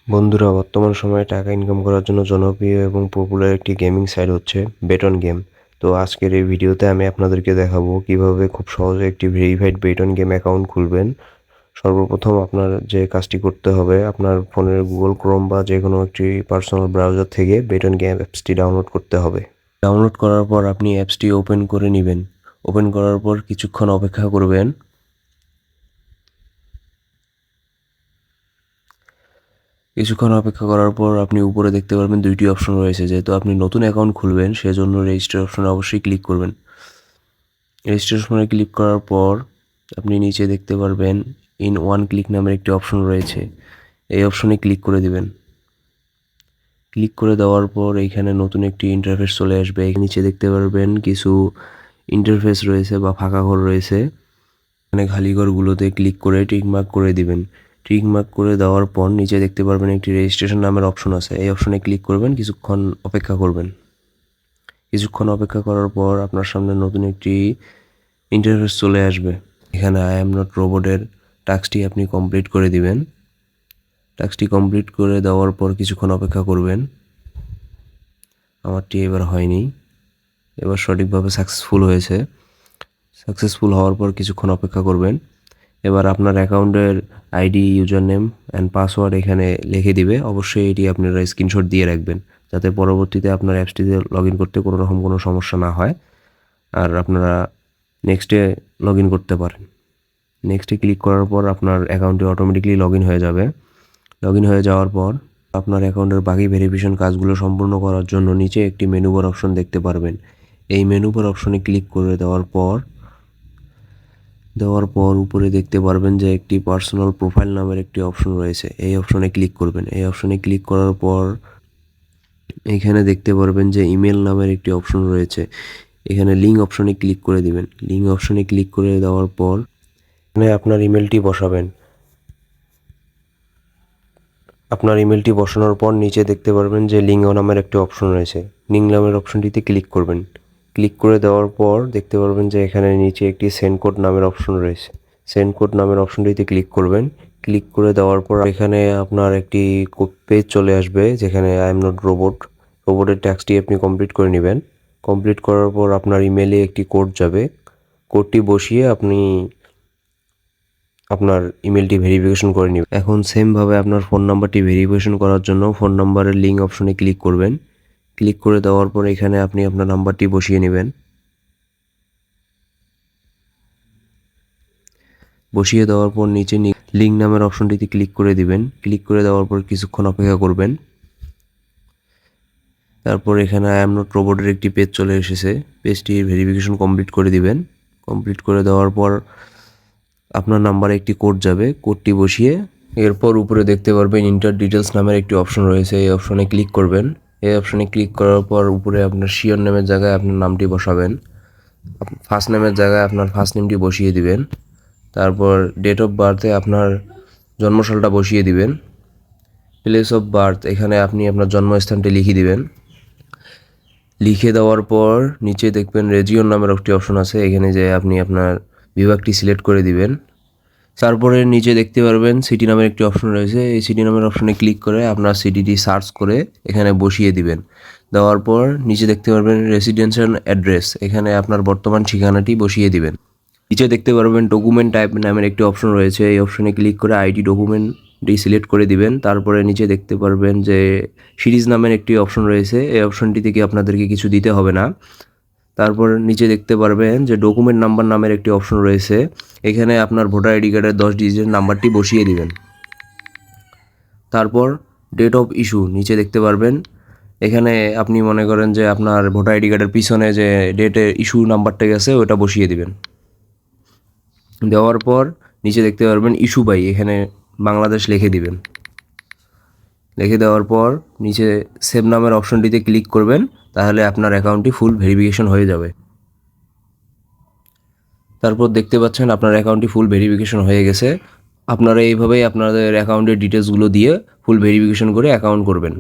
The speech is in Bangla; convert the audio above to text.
বন্ধুরা, বর্তমান সময়ে টাকা ইনকাম করার জন্য জনপ্রিয় এবং পপুলার একটি গেমিং সাইট হচ্ছে বেটন গেম। তো আজকের এই ভিডিওতে আমি আপনাদেরকে দেখাবো কিভাবে খুব সহজে একটি ভেরিফাইড বেটন গেম অ্যাকাউন্ট খুলবেন। সর্বপ্রথম আপনার যে কাজটি করতে হবে, আপনার ফোনের গুগল ক্রোম বা যে কোনো একটি পার্সোনাল ব্রাউজার থেকে বেটন গেম অ্যাপসটি ডাউনলোড করতে হবে। ডাউনলোড করার পর আপনি অ্যাপসটি ওপেন করে নেবেন। ওপেন করার পর কিছুক্ষণ অপেক্ষা করবেন। কিছুক্ষণ অপেক্ষা করার পর আপনি উপরে দেখতে পারবেন দুইটি অপশন রয়েছে। যেহেতু আপনি নতুন অ্যাকাউন্ট খুলবেন সেজন্য রেজিস্টার অপশনে অবশ্যই ক্লিক করবেন। রেজিস্টার অপশনে ক্লিক করার পর আপনি নিচে দেখতে পারবেন ইন ওয়ান ক্লিক নামের একটি অপশন রয়েছে। এই অপশনে ক্লিক করে দিবেন। ক্লিক করে দেওয়ার পর এইখানে নতুন একটি ইন্টারফেস চলে আসবে। নিচে দেখতে পারবেন কিছু ইন্টারফেস রয়েছে বা ফাঁকা ঘর রয়েছে। এখানে খালি ঘরগুলোতে ক্লিক করে টিকমার্ক করে দিবেন। টিকমার্ক করে দেওয়ার পর নিচে দেখতে পারবেন একটি রেজিস্ট্রেশন নামের অপশন আছে। এই অপশনে ক্লিক করবেন, কিছুক্ষণ অপেক্ষা করবেন। কিছুক্ষণ অপেক্ষা করার পর আপনার সামনে নতুন একটি ইন্টারফেস চলে আসবে। এখানে আই অ্যাম নট রোবটের টাস্কটি আপনি কমপ্লিট করে দিবেন। টাস্কটি কমপ্লিট করে দেওয়ার পর কিছুক্ষণ অপেক্ষা করবেন। আমারটি এবার হয়নি, এবার সঠিকভাবে সাকসেসফুল হয়েছে। সাকসেসফুল হওয়ার পর কিছুক্ষণ অপেক্ষা করবেন। এবার আপনার অ্যাকাউন্টের ID, user name and password এখানে লিখে দিবে। অবশ্যই এটি আপনারা স্ক্রিনশট দিয়ে রাখবেন, যাতে পরবর্তীতে আপনার অ্যাপসটিতে লগ ইন করতে কোনো রকম কোনো সমস্যা না হয় আর আপনারা নেক্সটে লগ ইন করতে পারেন। নেক্সটে ক্লিক করার পর আপনার অ্যাকাউন্টে অটোমেটিকলি লগ ইন হয়ে যাবে। লগ ইন হয়ে যাওয়ার পর আপনার অ্যাকাউন্টের বাকি ভেরিফিকেশন কাজগুলো সম্পূর্ণ করার জন্য নিচে একটি মেনু বার অপশন দেখতে পারবেন। এই মেনু বার অপশনে ক্লিক করে দেওয়ার পর উপরে দেখতে পারবেন যে একটি পার্সোনাল প্রোফাইল নামের একটি অপশন রয়েছে। এই অপশনে ক্লিক করবেন। এই অপশনে ক্লিক করার পর এখানে দেখতে পারবেন যে ইমেল নামের একটি অপশন রয়েছে। এখানে লিঙ্ক অপশনে ক্লিক করে দিবেন। লিঙ্ক অপশনে ক্লিক করে দেওয়ার পর এখানে আপনার ইমেলটি বসাবেন। আপনার ইমেলটি বসানোর পর নিচে দেখতে পারবেন যে লিঙ্ক নামের একটি অপশন রয়েছে। লিঙ্ক নামের অপশনটিতে ক্লিক করবেন। ক্লিক করে দেওয়ার পর দেখতে পারবেন যে এখানে নিচে একটি সেন্ড কোড নামের অপশন রয়েছে। সেন্ড কোড নামের অপশনটিতে ক্লিক করবেন। ক্লিক করে দেওয়ার পর এখানে আপনার একটি পেজ চলে আসবে, যেখানে আই এম নট রোবটের ট্যাক্সটি আপনি কমপ্লিট করে নেবেন। কমপ্লিট করার পর আপনার ইমেলে একটি কোড যাবে। কোডটি বসিয়ে আপনি আপনার ইমেলটি ভেরিফিকেশন করে নেবেন। এখন সেমভাবে আপনার ফোন নাম্বারটি ভেরিফিকেশন করার জন্য ফোন নাম্বারের লিঙ্ক অপশনে ক্লিক করবেন। ক্লিক করে দেওয়ার পর এখানে আপনি আপনার নাম্বারটি বসিয়ে নেবেন। বসিয়ে দেওয়ার পর নিচে লিঙ্ক নামের অপশনটিতে ক্লিক করে দিবেন। ক্লিক করে দেওয়ার পর কিছুক্ষণ অপেক্ষা করবেন। তারপর এখানে আই এম নট রোবটের একটি পেজ চলে এসেছে। পেজটি ভেরিফিকেশন কমপ্লিট করে দিবেন। কমপ্লিট করে দেওয়ার পর আপনার নাম্বারে একটি কোড যাবে। কোডটি বসিয়ে এরপর উপরে দেখতে পারবেন ইন্টার ডিটেলস নামের একটি অপশন রয়েছে। এই অপশনে ক্লিক করবেন। এই অপশনে ক্লিক করার পর উপরে আপনার শিওর নেমের জায়গায় আপনার নামটি বসাবেন। ফার্স্ট নেমের জায়গায় আপনার ফার্স্ট নেমটি বসিয়ে দিবেন। তারপর ডেট অফ বার্থে আপনার জন্মসালটা বসিয়ে দিবেন। প্লেস অফ বার্থ এখানে আপনি আপনার জন্মস্থানটি লিখে দিবেন। লিখে দেওয়ার পর নিচে দেখবেন রেজিয়ন নামের একটি অপশন আছে। এখানে যে আপনি আপনার বিভাগটি সিলেক্ট করে দিবেন। তারপরে নিচে দেখতে পারবেন সিটি নামের একটি অপশন রয়েছে। এই সিটি নামের অপশনে ক্লিক করে আপনার সিটিটি সার্চ করে এখানে বসিয়ে দিবেন। দেওয়ার পর নিচে দেখতে পারবেন রেসিডেন্সিয়াল অ্যাড্রেস, এখানে আপনার বর্তমান ঠিকানাটি বসিয়ে দিবেন। নিচে দেখতে পারবেন ডকুমেন্ট টাইপ নামের একটি অপশন রয়েছে। এই অপশনে ক্লিক করে আইডি ডকুমেন্টটি সিলেক্ট করে দিবেন। তারপরে নিচে দেখতে পারবেন যে সিরিজ নামের একটি অপশন রয়েছে। এই অপশনটি থেকে আপনাদেরকে কিছু দিতে হবে না। তারপর নিচে দেখতে পারবেন যে ডকুমেন্ট নাম্বার নামের একটি অপশন রয়েছে। এখানে আপনার ভোটার আইডি কার্ডের 10 ডিজিটের নাম্বারটি বসিয়ে দিবেন। তারপর ডেট অফ ইস্যু নিচে দেখতে পারবেন। এখানে আপনি মনে করেন যে আপনার ভোটার আইডি কার্ডের পিছনে যে ডেটে ইস্যু নাম্বারটা গেছে ওটা বসিয়ে দিবেন। দেওয়ার পর নিচে দেখতে পারবেন ইস্যু বাই, এখানে বাংলাদেশ লিখে দিবেন। লিখে দেওয়ার পর নিচে সেভ নামের অপশনটিতে ক্লিক করবেন। তাহলে আপনার অ্যাকাউন্টটি ফুল ভেরিফিকেশন হয়ে যাবে। তারপর দেখতে পাচ্ছেন আপনার অ্যাকাউন্টটি ফুল ভেরিফিকেশন হয়ে গেছে। আপনারা এইভাবেই আপনাদের অ্যাকাউন্টের ডিটেলসগুলো দিয়ে ফুল ভেরিফিকেশন করে অ্যাকাউন্ট করবেন।